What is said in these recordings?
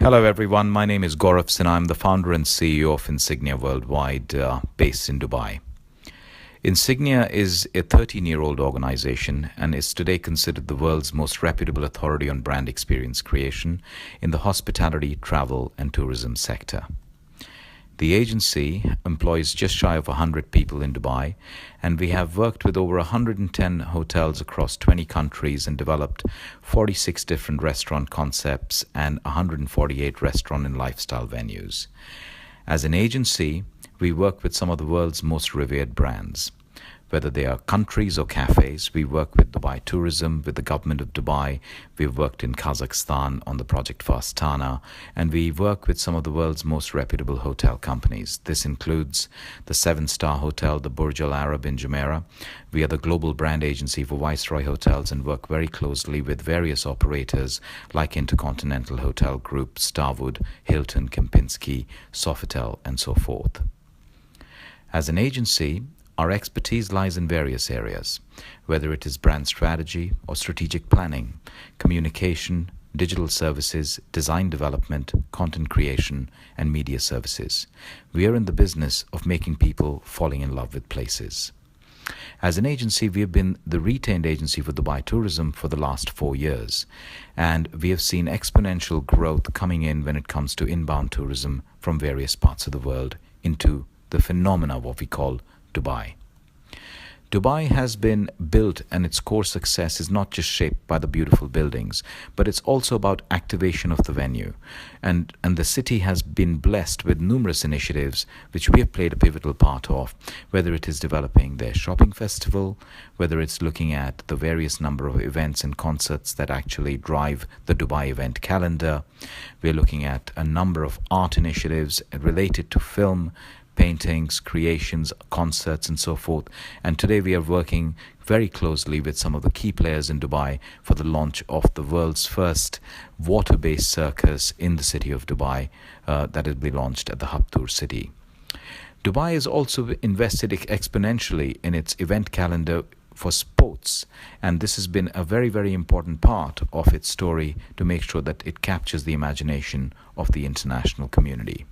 Hello, everyone. My name is Gaurav Sinha. I'm the founder and CEO of Insignia Worldwide, based in Dubai. Insignia is a 13-year-old organization and is today considered the world's most reputable authority on brand experience creation in the hospitality, travel, and tourism sector. The agency employs just shy of 100 people in Dubai, and we have worked with over 110 hotels across 20 countries and developed 46 different restaurant concepts and 148 restaurant and lifestyle venues. As an agency, we work with some of the world's most revered brands. Whether they are countries or cafes, we work with Dubai Tourism, with the government of Dubai. We've worked in Kazakhstan on the project for Astana, and we work with some of the world's most reputable hotel companies. This includes the 7-star hotel, the Burj Al Arab in Jumeirah. We are the global brand agency for Viceroy Hotels and work very closely with various operators like Intercontinental Hotel Group, Starwood, Hilton, Kempinski, Sofitel, and so forth. As an agency, our expertise lies in various areas, whether it is brand strategy or strategic planning, communication, digital services, design development, content creation, and media services. We are in the business of making people falling in love with places. As an agency, we have been the retained agency for Dubai Tourism for the last 4 years, and we have seen exponential growth coming in when it comes to inbound tourism from various parts of the world into the phenomena what we call Dubai. Dubai has been built, and its core success is not just shaped by the beautiful buildings, but it's also about activation of the venue. And the city has been blessed with numerous initiatives which we have played a pivotal part of, whether it is developing their shopping festival, whether it's looking at the various number of events and concerts that actually drive the Dubai event calendar. We're looking at a number of art initiatives related to film, paintings, creations, concerts, and so forth. And today we are working very closely with some of the key players in Dubai for the launch of the world's first water-based circus in the city of Dubai that will be launched at the Hub Tour City. Dubai has also invested exponentially in its event calendar for sports, and this has been a very, very important part of its story to make sure that it captures the imagination of the international community.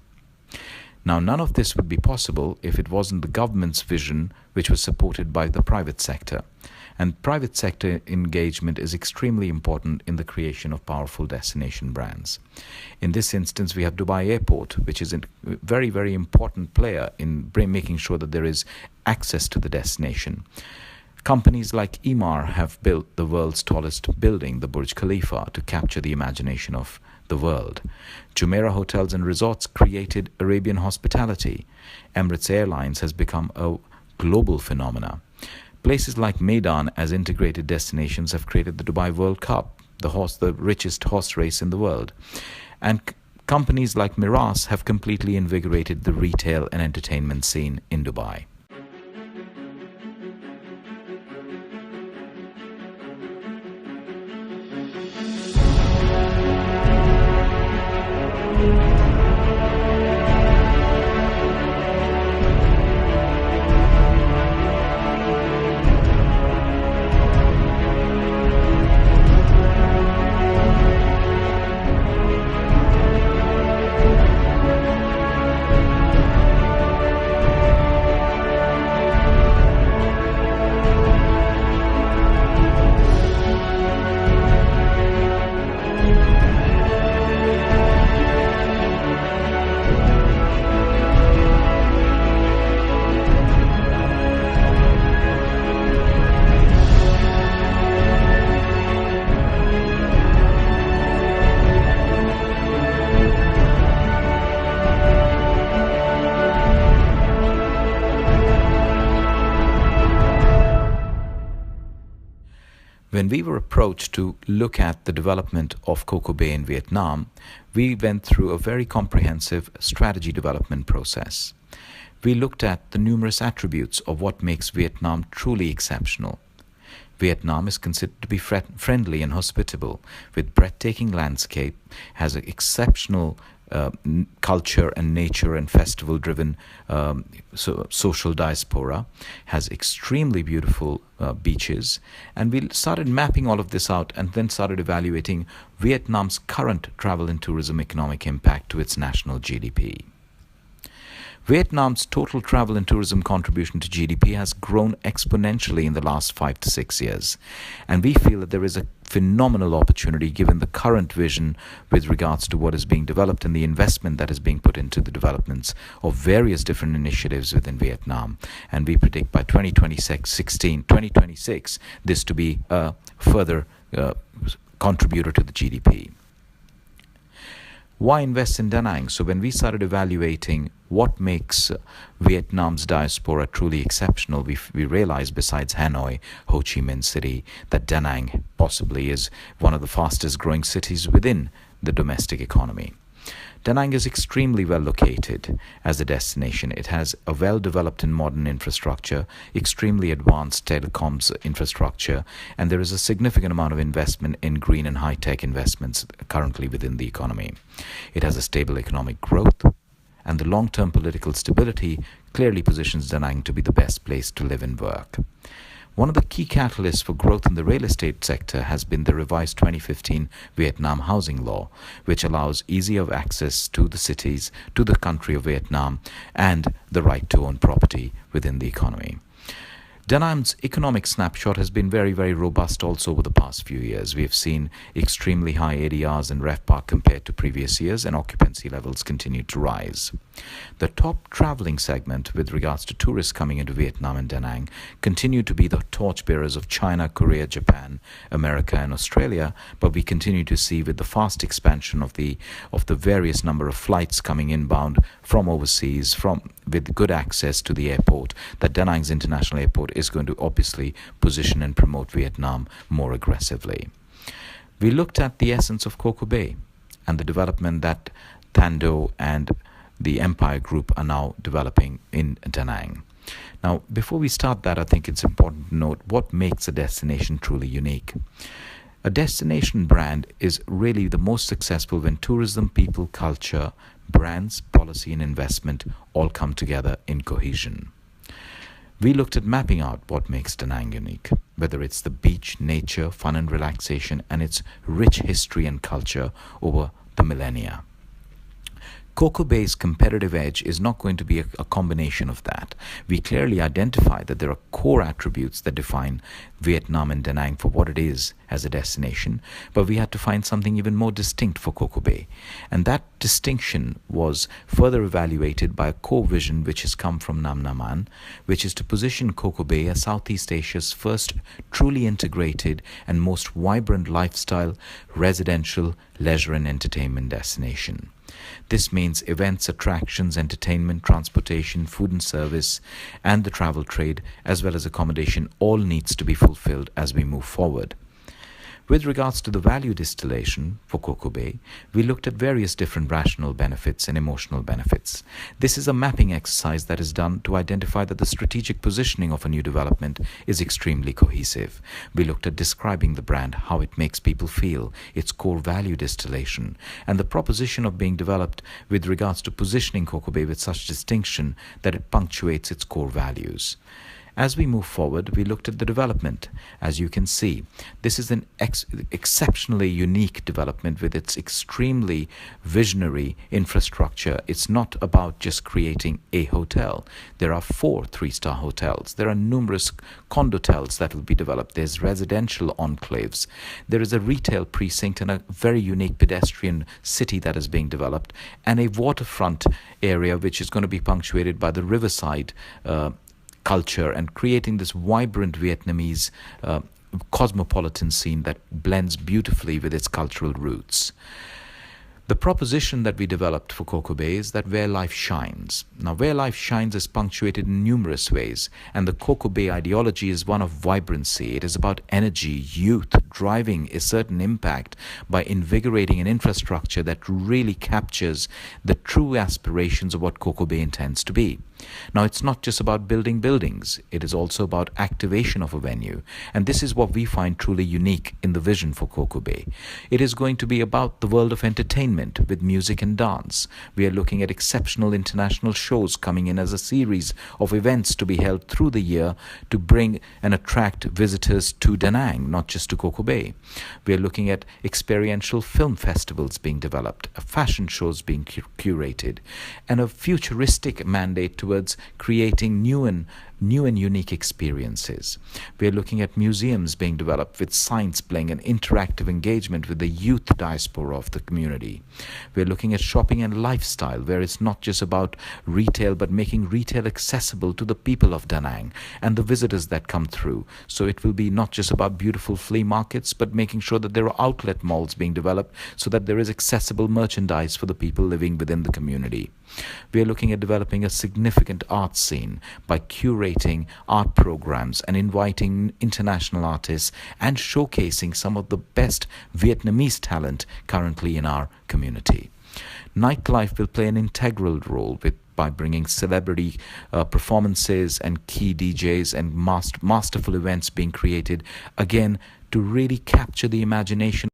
Now, none of this would be possible if it wasn't the government's vision, which was supported by the private sector. And private sector engagement is extremely important in the creation of powerful destination brands. In this instance, we have Dubai Airport, which is a very, very important player in making sure that there is access to the destination. Companies like Emaar have built the world's tallest building, the Burj Khalifa, to capture the imagination of the world. Jumeirah Hotels and Resorts created Arabian hospitality. Emirates Airlines has become a global phenomena. Places like Meydan as integrated destinations have created the Dubai World Cup, the richest horse race in the world. And companies like Miras have completely invigorated the retail and entertainment scene in Dubai. When we were approached to look at the development of Cocobay in Vietnam, we went through a very comprehensive strategy development process. We looked at the numerous attributes of what makes Vietnam truly exceptional. Vietnam is considered to be friendly and hospitable, with breathtaking landscape, has an exceptional culture and nature and festival driven social diaspora, has extremely beautiful beaches. And we started mapping all of this out and then started evaluating Vietnam's current travel and tourism economic impact to its national GDP. Vietnam's total travel and tourism contribution to GDP has grown exponentially in the last 5 to 6 years. And we feel that there is a phenomenal opportunity given the current vision with regards to what is being developed and the investment that is being put into the developments of various different initiatives within Vietnam. And we predict by 2026 this to be a further contributor to the GDP. Why invest in Da Nang? So when we started evaluating what makes Vietnam's diaspora truly exceptional, we realized besides Hanoi, Ho Chi Minh City, that Da Nang possibly is one of the fastest growing cities within the domestic economy. Da Nang is extremely well located as a destination. It has a well-developed and modern infrastructure, extremely advanced telecoms infrastructure, and there is a significant amount of investment in green and high-tech investments currently within the economy. It has a stable economic growth, and the long-term political stability clearly positions Da Nang to be the best place to live and work. One of the key catalysts for growth in the real estate sector has been the revised 2015 Vietnam housing law, which allows easier access to the cities, to the country of Vietnam, and the right to own property within the economy. Da Nang's economic snapshot has been very, very robust also over the past few years. We have seen extremely high ADRs and RevPAR compared to previous years, and occupancy levels continue to rise. The top traveling segment with regards to tourists coming into Vietnam and Da Nang continue to be the torchbearers of China, Korea, Japan, America, and Australia, but we continue to see with the fast expansion of the various number of flights coming inbound from overseas, with good access to the airport, that Da Nang's international airport is going to obviously position and promote Vietnam more aggressively. We looked at the essence of Cocobay and the development that Thando and the Empire Group are now developing in Da Nang. Now, before we start that, I think it's important to note what makes a destination truly unique. A destination brand is really the most successful when tourism, people, culture, brands, policy, and investment all come together in cohesion. We looked at mapping out what makes Da Nang unique, whether it's the beach, nature, fun and relaxation, and its rich history and culture over the millennia. Cocobay's competitive edge is not going to be a combination of that. We clearly identify that there are core attributes that define Vietnam and Da Nang for what it is as a destination, but we had to find something even more distinct for Cocobay. And that distinction was further evaluated by a core vision which has come from Nam Naman, which is to position Cocobay as Southeast Asia's first truly integrated and most vibrant lifestyle, residential, leisure and entertainment destination. This means events, attractions, entertainment, transportation, food and service, and the travel trade, as well as accommodation, all needs to be fulfilled as we move forward. With regards to the value distillation for Cocobay, we looked at various different rational benefits and emotional benefits. This is a mapping exercise that is done to identify that the strategic positioning of a new development is extremely cohesive. We looked at describing the brand, how it makes people feel, its core value distillation, and the proposition of being developed with regards to positioning Cocobay with such distinction that it punctuates its core values. As we move forward, we looked at the development. As you can see, this is an exceptionally unique development with its extremely visionary infrastructure. It's not about just creating a hotel. There are 4 3-star hotels. There are numerous condotels that will be developed. There's residential enclaves. There is a retail precinct and a very unique pedestrian city that is being developed, and a waterfront area which is going to be punctuated by the riverside culture and creating this vibrant Vietnamese cosmopolitan scene that blends beautifully with its cultural roots. The proposition that we developed for Cocobay is that where life shines. Now, where life shines is punctuated in numerous ways, and the Cocobay ideology is one of vibrancy. It is about energy, youth, driving a certain impact by invigorating an infrastructure that really captures the true aspirations of what Cocobay intends to be. Now, it's not just about building buildings, it is also about activation of a venue. And this is what we find truly unique in the vision for Cocobay. It is going to be about the world of entertainment with music and dance. We are looking at exceptional international shows coming in as a series of events to be held through the year to bring and attract visitors to Da Nang, not just to Cocobay. We are looking at experiential film festivals being developed, fashion shows being curated, and a futuristic mandate towards creating new and unique experiences. We are looking at museums being developed with science playing an interactive engagement with the youth diaspora of the community. We are looking at shopping and lifestyle, where it's not just about retail but making retail accessible to the people of Da Nang and the visitors that come through. So it will be not just about beautiful flea markets but making sure that there are outlet malls being developed so that there is accessible merchandise for the people living within the community. We are looking at developing a significant art scene by curating art programs and inviting international artists and showcasing some of the best Vietnamese talent currently in our community. Nightlife will play an integral role by bringing celebrity performances and key DJs and masterful events being created, again, to really capture the imagination